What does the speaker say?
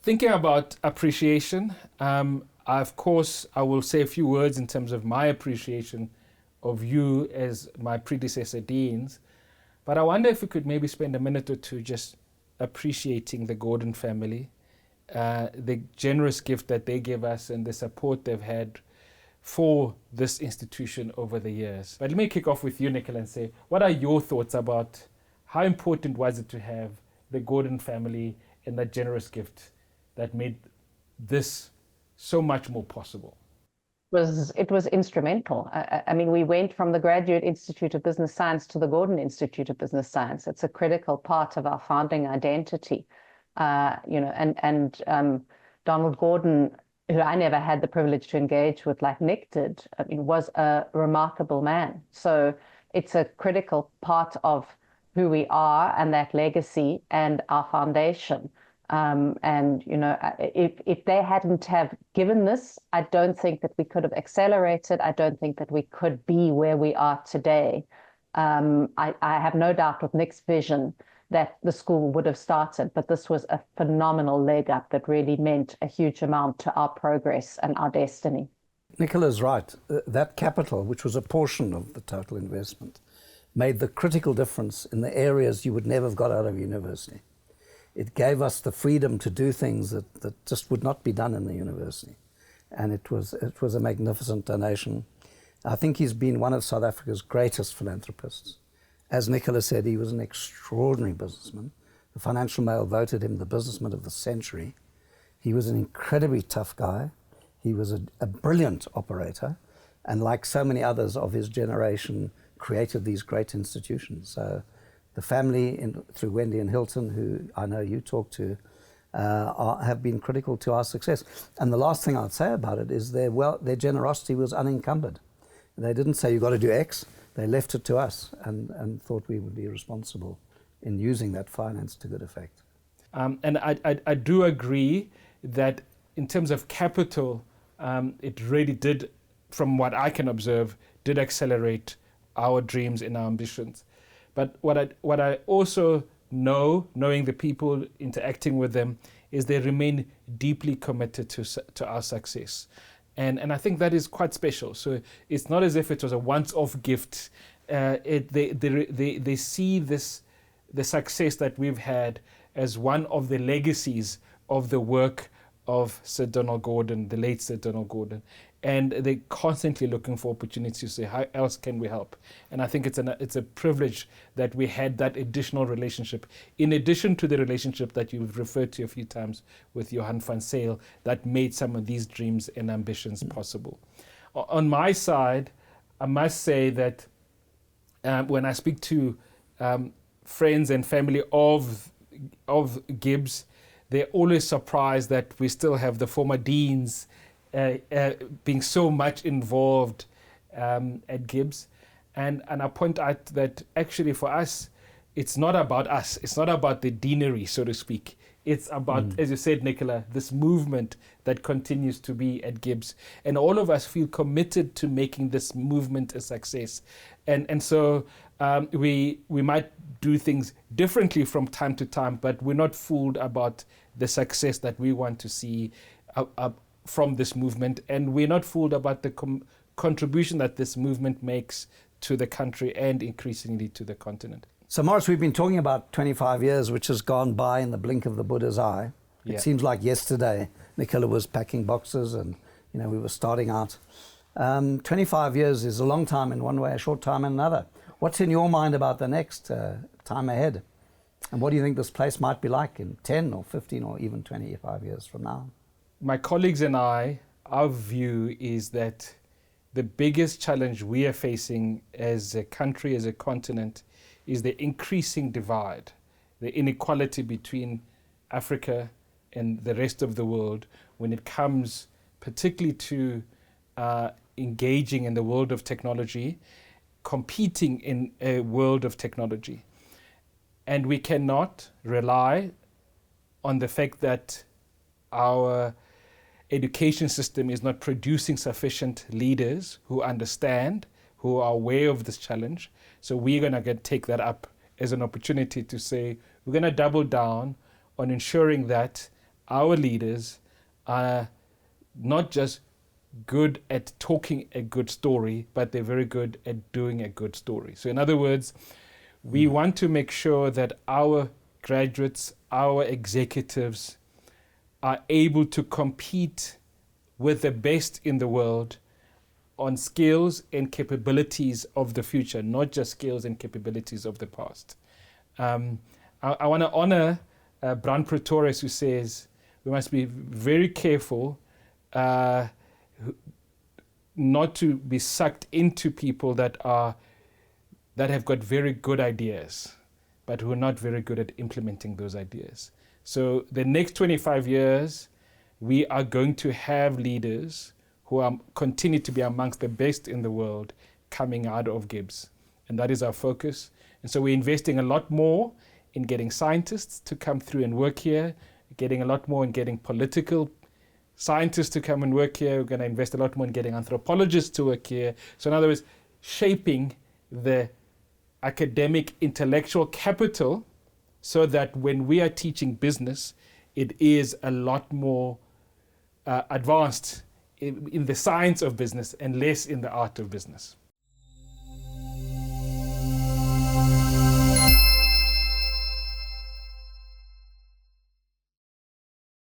Thinking about appreciation, of course, I will say a few words in terms of my appreciation of you as my predecessor deans, but I wonder if we could maybe spend a minute or two just appreciating the Gordan family, the generous gift that they give us and the support they've had for this institution over the years. But let me kick off with you, Nicola, and say, what are your thoughts about how important was it to have the Gordan family and that generous gift that made this so much more possible? It was instrumental. I mean, we went from the Graduate Institute of Business Science to the Gordan Institute of Business Science. It's a critical part of our founding identity. Donald Gordan, who I never had the privilege to engage with like Nick did, I mean, was a remarkable man. So it's a critical part of who we are and that legacy and our foundation. If they hadn't have given this, I don't think that we could have accelerated. I don't think that we could be where we are today. I have no doubt with Nick's vision that the school would have started, but this was a phenomenal leg up that really meant a huge amount to our progress and our destiny. Nicola's right. That capital, which was a portion of the total investment, made the critical difference in the areas you would never have got out of university. It gave us the freedom to do things that just would not be done in the university. And it was a magnificent donation. I think he's been one of South Africa's greatest philanthropists. As Nicola said, he was an extraordinary businessman. The Financial Mail voted him the businessman of the century. He was an incredibly tough guy. He was a brilliant operator, and like so many others of his generation, created these great institutions. So the family, through Wendy and Hilton, who I know you talk to, have been critical to our success. And the last thing I'd say about it is their generosity was unencumbered. They didn't say, you've got to do X. They left it to us and thought we would be responsible in using that finance to good effect. And I do agree that in terms of capital, it really did, from what I can observe, did accelerate our dreams and our ambitions. But what I also know, knowing the people, interacting with them, is they remain deeply committed to our success. And I think that is quite special. So it's not as if it was a once-off gift. They see the success that we've had as one of the legacies of the work of Sir Donald Gordan, the late Sir Donald Gordan. And they're constantly looking for opportunities to say, how else can we help? And I think it's a privilege that we had that additional relationship, in addition to the relationship that you've referred to a few times with Johan van Zyl, that made some of these dreams and ambitions possible. On my side, I must say that when I speak to friends and family of GIBS, they're always surprised that we still have the former deans being so much involved at GIBS. And I point out that actually for us, it's not about us. It's not about the deanery, so to speak. It's about, as you said, Nicola, this movement that continues to be at GIBS. And all of us feel committed to making this movement a success. And so we might do things differently from time to time, but we're not fooled about the success that we want to see from this movement. And we're not fooled about the contribution that this movement makes to the country and increasingly to the continent. So Morris, we've been talking about 25 years, which has gone by in the blink of the Buddha's eye. It seems like yesterday Nicola was packing boxes and we were starting out. 25 years is a long time in one way, a short time in another. What's in your mind about the next time ahead? And what do you think this place might be like in 10 or 15 or even 25 years from now? My colleagues and I, our view is that the biggest challenge we are facing as a country, as a continent, is the increasing divide, the inequality between Africa and the rest of the world when it comes particularly to engaging in the world of technology, competing in a world of technology. And we cannot rely on the fact that our education system is not producing sufficient leaders who understand, who are aware of this challenge. So we're going to take that up as an opportunity to say, we're going to double down on ensuring that our leaders are not just good at talking a good story, but they're very good at doing a good story. So in other words, we want to make sure that our graduates, our executives are able to compete with the best in the world on skills and capabilities of the future, not just skills and capabilities of the past. I want to honor Bran Pretorius, who says we must be very careful not to be sucked into people that have got very good ideas, but who are not very good at implementing those ideas. So the next 25 years, we are going to have leaders who continue to be amongst the best in the world coming out of GIBS. And that is our focus. And so we're investing a lot more in getting scientists to come through and work here, getting a lot more in getting political scientists to come and work here. We're going to invest a lot more in getting anthropologists to work here. So in other words, shaping the academic intellectual capital so that when we are teaching business, it is a lot more advanced in the science of business and less in the art of business.